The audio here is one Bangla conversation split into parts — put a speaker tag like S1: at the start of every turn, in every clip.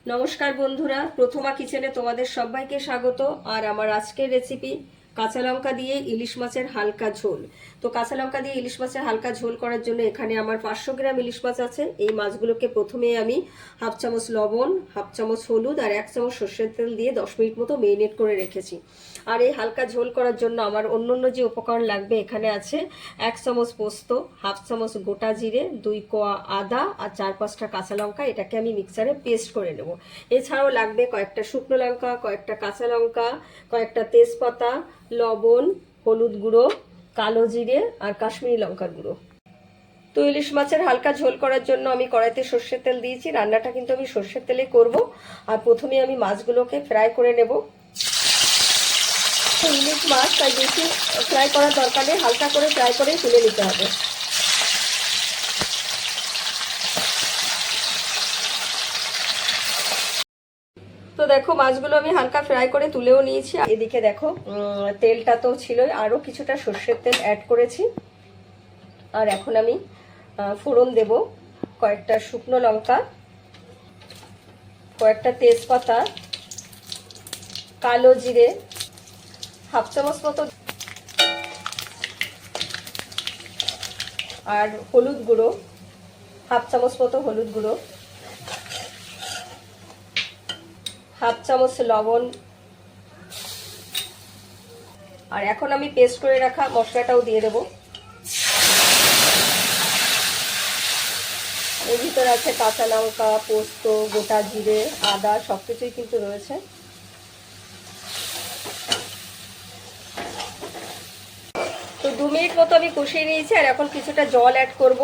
S1: নমস্কার বন্ধুরা, প্রথমা কিচেনে তোমাদের সবাইকে স্বাগত। আর আমার আজকের রেসিপি কাঁচা লঙ্কা দিয়ে ইলিশ মাছের হালকা ঝোল। তো কাঁচা লঙ্কা দিয়ে ইলিশ মাছের হালকা ঝোল করার জন্য এখানে আমার 500 গ্রাম ইলিশ মাছ আছে। এই মাছগুলোকে প্রথমে আমি হাফ চামচ লবণ, হাফ চামচ হলুদ আর 1 চামচ সর্ষের তেল দিয়ে 10 মিনিট মতো মেরিনেট করে রেখেছি। আর এই হালকা ঝোল করার জন্য আমার অন্য যে উপকরণ লাগবে এখানে আছে 1 চামচ পোস্ত, হাফ চামচ গোটা জিরে, 2 কোয়া আদা আর 4-5টা কাঁচা লঙ্কা। এটাকে আমি মিক্সারে পেস্ট করে নেব। এছাড়াও লাগবে কয়েকটা শুকনো লঙ্কা, কয়েকটা কাঁচা লঙ্কা, কয়েকটা তেজপাতা, লবণ, হলুদ গুঁড়ো, কালো জিরে আর কাশ্মীরি লঙ্কার গুঁড়ো। তো ইলিশ মাছের হালকা ঝোল করার জন্য আমি কড়াইতে সর্ষের তেল দিয়েছি। রান্নাটা কিন্তু আমি সর্ষের তেলে করব। আর প্রথমে আমি মাছগুলোকে ফ্রাই করে নেব। ইলিশ মাছ তাই বেশি ফ্রাই করার দরকার নেই, হালকা করে ফ্রাই করেই তুলে নিতে হবে। তো দেখো মাছগুলো আমি হালকা ফ্রাই করে তুলেও নিয়েছি। এদিকে দেখো তেলটা তো ছিলই, আরও কিছুটা সর্ষের তেল অ্যাড করেছি। আর এখন আমি ফোড়ন দেব কয়েকটা শুকনো লঙ্কা, কয়েকটা তেজপাতা, কালো জিরে, হাফ চামচ মতো, আর হলুদ গুঁড়ো, হাফ চামচ মতো হলুদ গুঁড়ো, হাফ চামচ লবণ। আর এখন আমি পেস্ট করে রাখা মশলাটাও দিয়ে দেবো। এর ভিতরে আছে কাঁচা লঙ্কা, পোস্ত, গোটা জিরে, আদা, সবকিছুই কিন্তু রয়েছে। তো 2 মিনিট মতো আমি কষিয়ে নিয়েছি। আর এখন কিছুটা জল অ্যাড করব।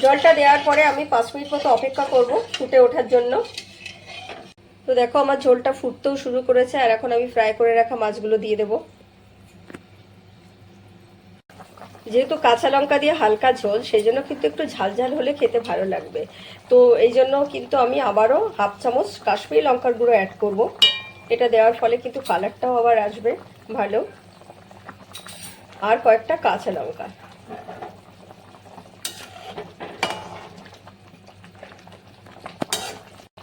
S1: জলটা দেওয়ার পরে আমি 5 মিনিট মতো অপেক্ষা করব ফুটে ওঠার জন্য। তো দেখো আমার ঝোলটা ফুটতেও শুরু করেছে। আর এখন আমি ফ্রাই করে রাখা মাছগুলো দিয়ে দেবো। যেহেতু কাঁচা লঙ্কা দিয়ে হালকা ঝোল, সেই জন্য কিন্তু একটু ঝাল ঝাল হলে খেতে ভালো লাগবে। তো এই জন্য কিন্তু আমি আবারও হাফ চামচ কাশ্মীরি লঙ্কার গুঁড়ো অ্যাড করব। এটা দেওয়ার ফলে কিন্তু কালারটাও আবার আসবে ভালো। আর কয়েকটা কাঁচা লঙ্কা।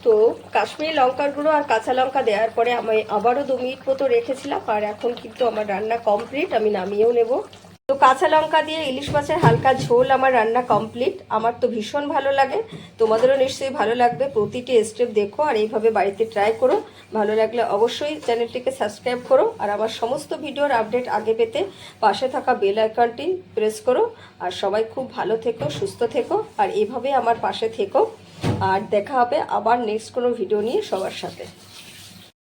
S1: তো কাশ্মীরি লঙ্কার গুঁড়ো আর কাঁচা লঙ্কা দেওয়ার পরে আমি আবারও 2 মিনিট মতো রেখেছিলাম। আর এখন কিন্তু আমার রান্না কমপ্লিট, আমি নামিয়েও নেব। তো কাঁচা লঙ্কা দিয়ে ইলিশ মাছের হালকা ঝোল আমার রান্না কমপ্লিট। আমার তো ভীষণ ভালো লাগে, তোমাদেরও নিশ্চয়ই ভালো লাগবে। প্রতিটি স্টেপ দেখো আর এইভাবে বাড়িতে ট্রাই করো। ভালো লাগলে অবশ্যই চ্যানেলটিকে সাবস্ক্রাইব করো। আর আমার সমস্ত ভিডিওর আপডেট আগে পেতে পাশে থাকা বেল আইকনটি প্রেস করো। আর সবাই খুব ভালো থেকো, সুস্থ থেকো, আর এইভাবে আমার পাশে থেকো। আর দেখা হবে আবার নেক্সট কোনো ভিডিও নিয়ে সবার সাথে।